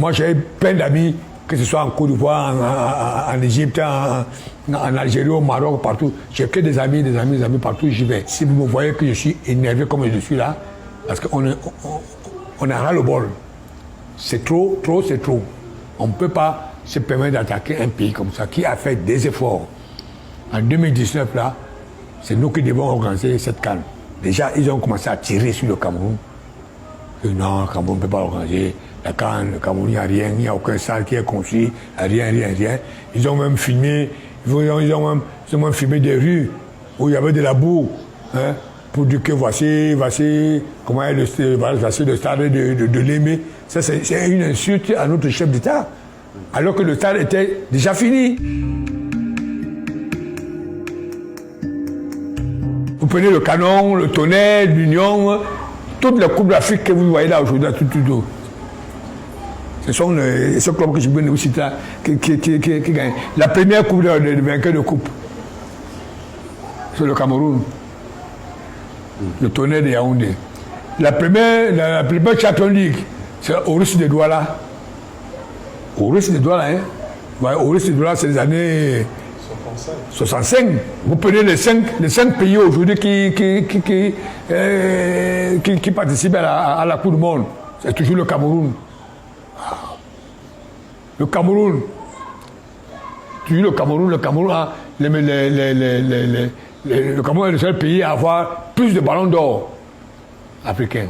moi j'ai plein d'amis, que ce soit en Côte d'Ivoire, en Égypte, en Algérie, au Maroc, partout. J'ai que des amis partout où j'y vais. Si vous me voyez que je suis énervé comme je suis là, parce qu'on a ras le bol. C'est trop, c'est trop. On ne peut pas se permettre d'attaquer un pays comme ça, qui a fait des efforts. En 2019, là, c'est nous qui devons organiser cette CAN. Déjà, ils ont commencé à tirer sur le Cameroun. Et non, le Cameroun ne peut pas organiser la CAN. Le Cameroun, il n'y a rien, il n'y a aucun salle qui est construit, rien. Ils ont même filmé, ils ont même filmé des rues où il y avait de la boue, hein, pour dire que voici comment est le stade de Lémé. Ça, c'est une insulte à notre chef d'État, alors que le stade était déjà fini. Vous prenez le Canon, le Tonnerre, l'Union, toutes les coupes d'Afrique que vous voyez là aujourd'hui, tout. Ce sont les clubs que je viens de vous citer là, qui gagnent. La première coupe de vainqueur de coupe, c'est le Cameroun. Le Tonnerre de Yaoundé. La première Champions League, c'est au Russie de Douala. Au Russie de Douala, hein. Ouais, au Russie de Douala, c'est les années 65. Vous prenez les cinq pays aujourd'hui qui participent à la Coupe du Monde. C'est toujours le Cameroun. Le Cameroun. Toujours le Cameroun. Le Cameroun est le seul pays à avoir plus de ballons d'or africains.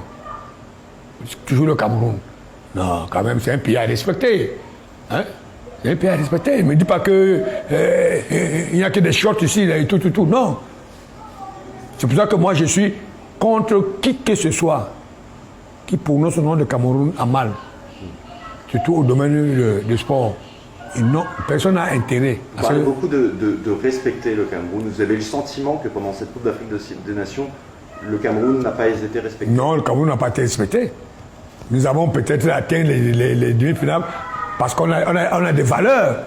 C'est toujours le Cameroun. Non, quand même, c'est un pays à respecter. Hein? C'est un pays à respecter. Ne me dis pas qu'il n'y a que des shorts ici, là, et tout. Non. C'est pour ça que moi, je suis contre qui que ce soit qui prononce le nom de Cameroun à mal. Surtout au domaine du sport. Et non, personne n'a intérêt. Vous parlez beaucoup de respecter le Cameroun. Vous avez le sentiment que pendant cette Coupe d'Afrique des Nations, le Cameroun n'a pas été respecté? Non, le Cameroun n'a pas été respecté. Nous avons peut-être atteint les demi-finales parce qu'on a des valeurs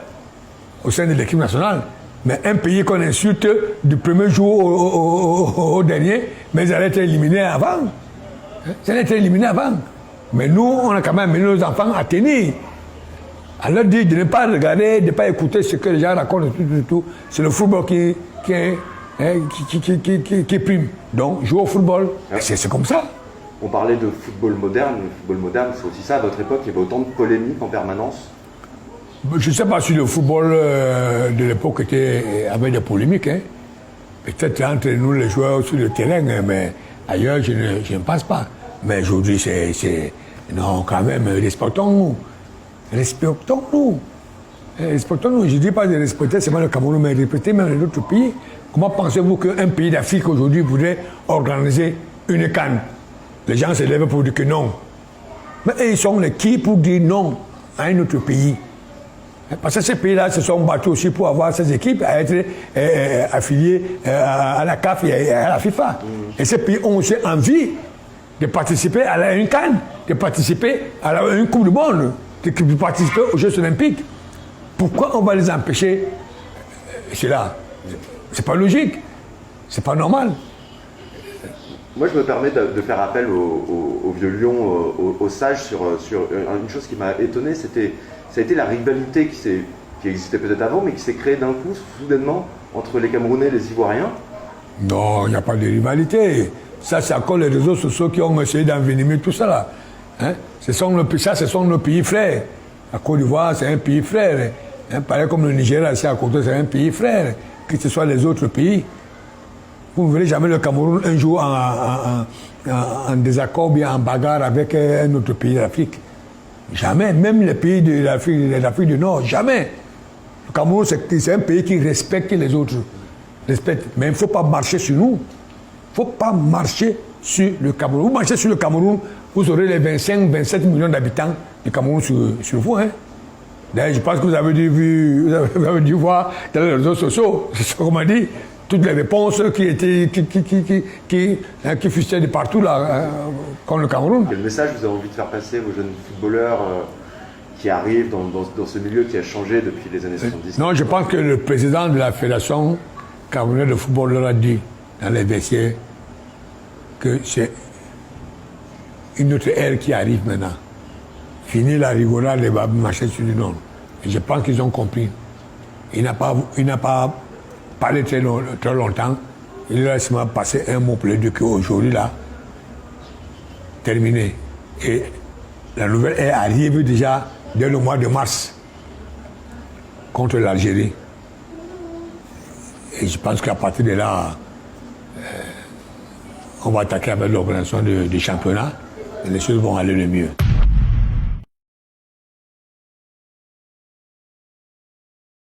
au sein de l'équipe nationale. Mais un pays qu'on insulte du premier jour au dernier, mais ils allaient être éliminés avant. Ils allaient être éliminés avant. Mais nous, on a quand même amené nos enfants à tenir. À leur dire de ne pas regarder, de ne pas écouter ce que les gens racontent, tout. C'est le football qui prime. Donc, jouer au football, c'est comme ça. On parlait de football moderne. Le football moderne, c'est aussi ça. À votre époque, il y avait autant de polémiques en permanence? Je ne sais pas si le football de l'époque avait des polémiques. Hein. Peut-être entre nous, les joueurs sur le terrain, mais ailleurs, je ne pense pas. Mais aujourd'hui, non, quand même, respectons-nous. Respectons-nous. Respectons-nous. Je ne dis pas de respecter seulement le Cameroun, mais respecter même les autres pays. Comment pensez-vous qu'un pays d'Afrique aujourd'hui voudrait organiser une CAN? Les gens se lèvent pour dire que non. Mais ils sont les qui pour dire non à un autre pays? Parce que ces pays-là se sont battus aussi pour avoir ces équipes à être affiliées à la CAF et à la FIFA. Et ces pays ont aussi envie de participer à une CAN, de participer à une Coupe du Monde, de participer aux Jeux Olympiques. Pourquoi on va les empêcher? C'est là. C'est pas logique. C'est pas normal. Moi, je me permets de faire appel au vieux lion, aux sages, sur une chose qui m'a étonné, ça a été la rivalité qui existait peut-être avant, mais qui s'est créée d'un coup, soudainement, entre les Camerounais et les Ivoiriens. Non, il n'y a pas de rivalité. Ça, c'est encore les réseaux sociaux qui ont essayé d'envenimer tout ça là. Hein? Ce sont nos pays frères. La Côte d'Ivoire, c'est un pays frère. Hein? Pareil comme le Nigeria, c'est à côté, c'est un pays frère. Que ce soit les autres pays. Vous ne verrez jamais le Cameroun un jour en désaccord, bien en bagarre avec un autre pays d'Afrique. Jamais. Même les pays de l'Afrique du Nord, jamais. Le Cameroun, c'est un pays qui respecte les autres. Respecte. Mais il ne faut pas marcher sur nous. Il ne faut pas marcher sur le Cameroun. Vous marchez sur le Cameroun, vous aurez les 25-27 millions d'habitants du Cameroun sur vous. Hein. D'ailleurs, je pense que vous avez dû voir dans les réseaux sociaux, c'est ce qu'on m'a dit, toutes les réponses qui fusaient de partout là, contre le Cameroun. Quel message vous avez envie de faire passer aux jeunes footballeurs qui arrivent dans ce milieu qui a changé depuis les années 70? Non, je pense que le président de la Fédération camerounaise de football leur a dit dans les vestiaires que c'est une autre ère qui arrive maintenant. fini la rigolade et va marcher sur du nom. Et je pense qu'ils ont compris. Il n'a pas parlé très longtemps. Il a laissé passer un mot pour lui dire qu'aujourd'hui, là, terminé. Et la nouvelle est arrivée déjà dès le mois de mars contre l'Algérie. Et je pense qu'à partir de là, on va attaquer avec l'organisation du championnat et les choses vont aller le mieux.